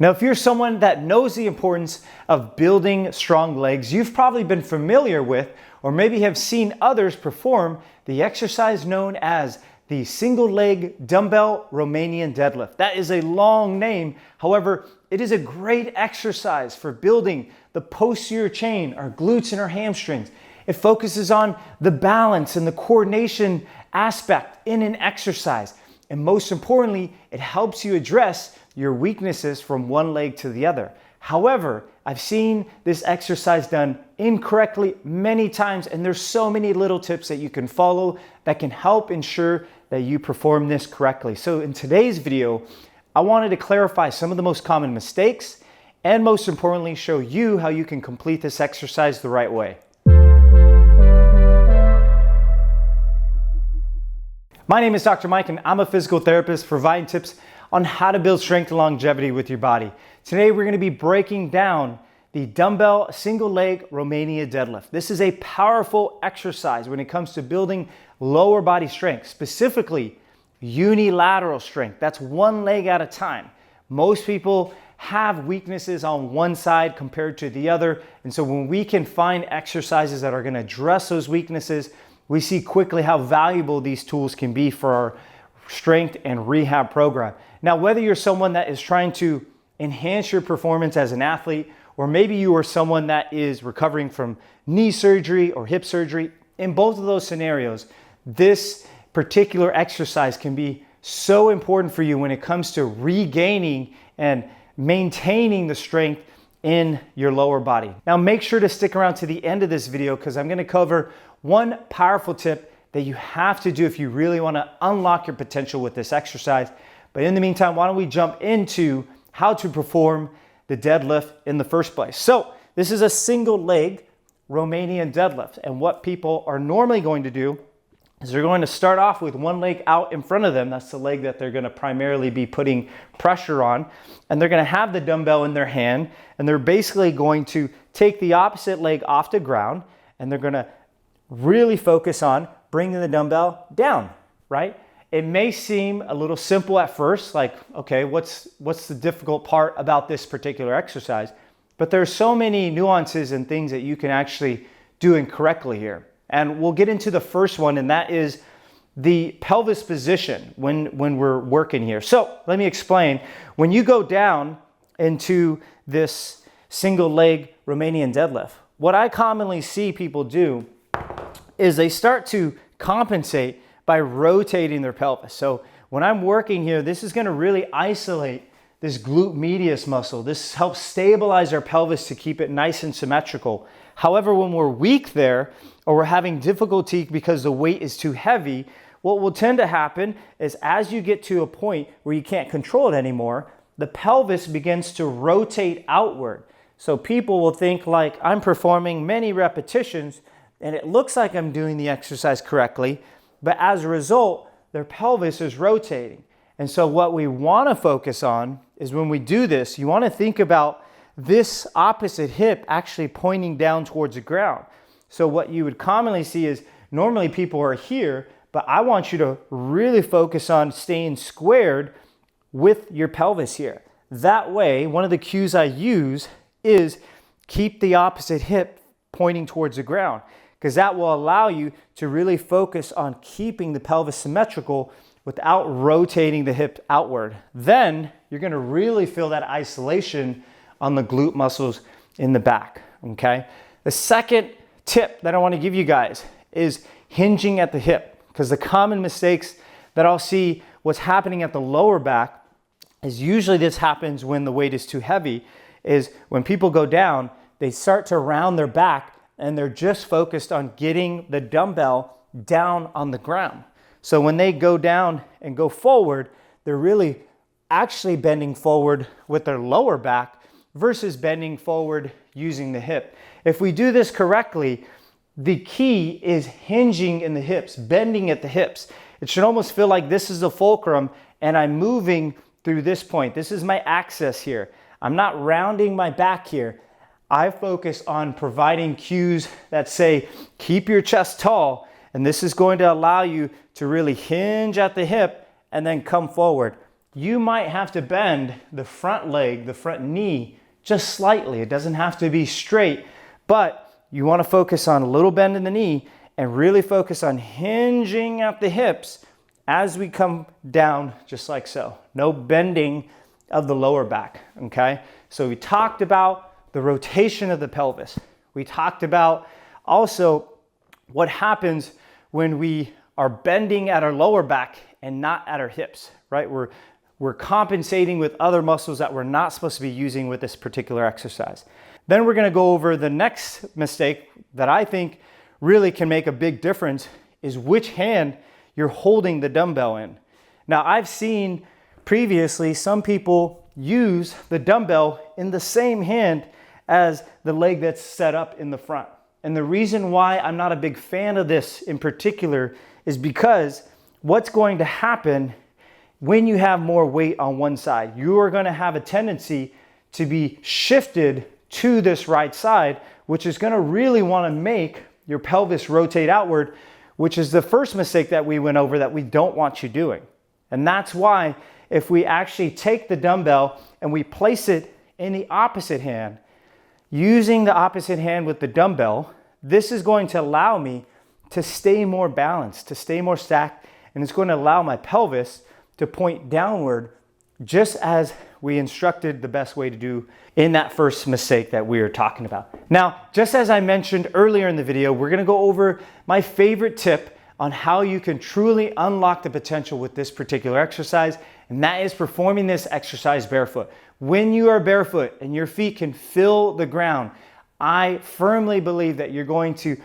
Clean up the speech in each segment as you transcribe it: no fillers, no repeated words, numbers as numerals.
Now, if you're someone that knows the importance of building strong legs, you've probably been familiar with, or maybe have seen others perform, the exercise known as the single leg dumbbell Romanian deadlift. That is a long name. However, it is a great exercise for building the posterior chain, our glutes and our hamstrings. It focuses on the balance and the coordination aspect in an exercise. And most importantly, it helps you address your weaknesses from one leg to the other. However, I've seen this exercise done incorrectly many times, and there's so many little tips that you can follow that can help ensure that you perform this correctly. So in today's video, I wanted to clarify some of the most common mistakes, and most importantly, show you how you can complete this exercise the right way. My name is Dr. Mike, and I'm a physical therapist providing tips on how to build strength and longevity with your body. Today, we're going to be breaking down the dumbbell single leg Romanian deadlift. This is a powerful exercise when it comes to building lower body strength, specifically unilateral strength. That's one leg at a time. Most people have weaknesses on one side compared to the other. And so when we can find exercises that are going to address those weaknesses, we see quickly how valuable these tools can be for our strength and rehab program. Now, whether you're someone that is trying to enhance your performance as an athlete, or maybe you are someone that is recovering from knee surgery or hip surgery, in both of those scenarios, this particular exercise can be so important for you when it comes to regaining and maintaining the strength in your lower body. Now, make sure to stick around to the end of this video because I'm going to cover one powerful tip that you have to do if you really want to unlock your potential with this exercise. But in the meantime, why don't we jump into how to perform the deadlift in the first place. So this is a single leg Romanian deadlift. And what people are normally going to do is they're going to start off with one leg out in front of them. That's the leg that they're going to primarily be putting pressure on. And they're going to have the dumbbell in their hand. And they're basically going to take the opposite leg off the ground. And they're going to really focus on bringing the dumbbell down, right? It may seem a little simple at first, like, okay, what's the difficult part about this particular exercise? But there's so many nuances and things that you can actually do incorrectly here. And we'll get into the first one, and that is the pelvis position when we're working here. So let me explain. When you go down into this single leg Romanian deadlift, what I commonly see people do is they start to compensate by rotating their pelvis. So when I'm working here, this is going to really isolate this glute medius muscle. This helps stabilize our pelvis to keep it nice and symmetrical. However, when we're weak there, or we're having difficulty because the weight is too heavy, what will tend to happen is as you get to a point where you can't control it anymore, the pelvis begins to rotate outward. So people will think like, I'm performing many repetitions and it looks like I'm doing the exercise correctly, but as a result, their pelvis is rotating. And so what we want to focus on is when we do this, you want to think about this opposite hip actually pointing down towards the ground. So what you would commonly see is normally people are here, but I want you to really focus on staying squared with your pelvis here. That way, one of the cues I use is keep the opposite hip pointing towards the ground, because that will allow you to really focus on keeping the pelvis symmetrical without rotating the hip outward. Then you're going to really feel that isolation on the glute muscles in the back, okay? The second tip that I want to give you guys is hinging at the hip, because the common mistakes that I'll see what's happening at the lower back is usually this happens when the weight is too heavy, is when people go down, they start to round their back and they're just focused on getting the dumbbell down on the ground. So when they go down and go forward, they're really actually bending forward with their lower back versus bending forward using the hip. If we do this correctly, the key is hinging in the hips, bending at the hips. It should almost feel like this is the fulcrum and I'm moving through this point. This is my axis here. I'm not rounding my back here. I focus on providing cues that say, keep your chest tall, and this is going to allow you to really hinge at the hip and then come forward. you might have to bend the front leg, the front knee, just slightly. It doesn't have to be straight, but you want to focus on a little bend in the knee and really focus on hinging at the hips as we come down, just like so. No bending of the lower back, okay? So we talked about the rotation of the pelvis. We talked about also what happens when we are bending at our lower back and not at our hips, right? We're compensating with other muscles that we're not supposed to be using with this particular exercise. Then we're gonna go over the next mistake that I think really can make a big difference is which hand you're holding the dumbbell in. Now, I've seen previously some people use the dumbbell in the same hand as the leg that's set up in the front. And the reason why I'm not a big fan of this in particular is because what's going to happen when you have more weight on one side, you are going to have a tendency to be shifted to this right side, which is going to really want to make your pelvis rotate outward, which is the first mistake that we went over that we don't want you doing. And that's why if we actually take the dumbbell and we place it in the opposite hand, using the opposite hand with the dumbbell, this is going to allow me to stay more balanced, to stay more stacked, and it's going to allow my pelvis to point downward, just as we instructed the best way to do in that first mistake that we were talking about. Now, just as I mentioned earlier in the video, we're gonna go over my favorite tip on how you can truly unlock the potential with this particular exercise, and that is performing this exercise barefoot. When you are barefoot and your feet can feel the ground, I firmly believe that you're going to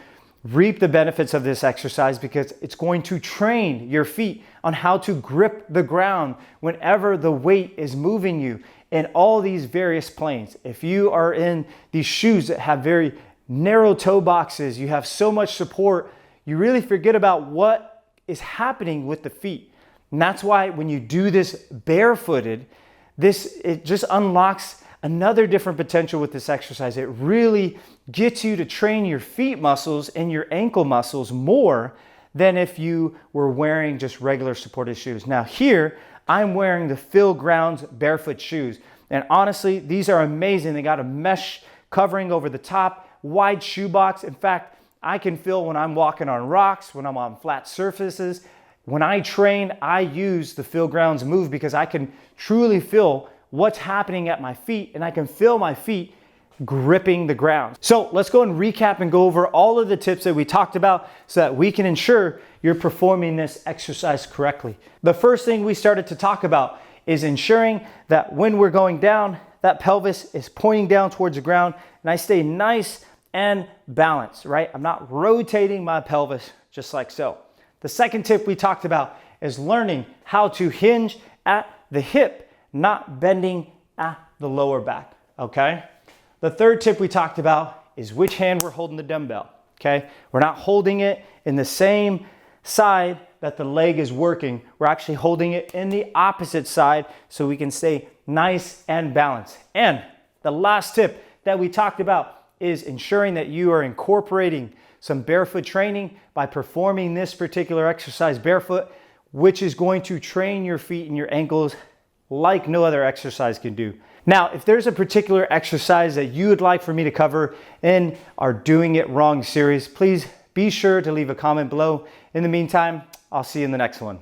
reap the benefits of this exercise because it's going to train your feet on how to grip the ground whenever the weight is moving you in all these various planes. If you are in these shoes that have very narrow toe boxes, you have so much support, you really forget about what is happening with the feet. And that's why when you do this barefooted, it just unlocks another different potential with this exercise. It really gets you to train your feet muscles and your ankle muscles more than if you were wearing just regular supported shoes. Now here, I'm wearing the Feel Grounds barefoot shoes. And honestly, these are amazing. They got a mesh covering over the top, wide shoe box. In fact, I can feel when I'm walking on rocks, when I'm on flat surfaces. When I train, I use the Feel Grounds move because I can truly feel what's happening at my feet, and I can feel my feet gripping the ground. So let's go and recap and go over all of the tips that we talked about so that we can ensure you're performing this exercise correctly. The first thing we started to talk about is ensuring that when we're going down, that pelvis is pointing down towards the ground and I stay nice and balanced, right? I'm not rotating my pelvis just like so. The second tip we talked about is learning how to hinge at the hip, not bending at the lower back, okay? The third tip we talked about is which hand we're holding the dumbbell, okay? We're not holding it in the same side that the leg is working. We're actually holding it in the opposite side so we can stay nice and balanced. And the last tip that we talked about is ensuring that you are incorporating some barefoot training by performing this particular exercise barefoot, which is going to train your feet and your ankles like no other exercise can do. Now, if there's a particular exercise that you would like for me to cover in our Doing It Wrong series, please be sure to leave a comment below. In the meantime, I'll see you in the next one.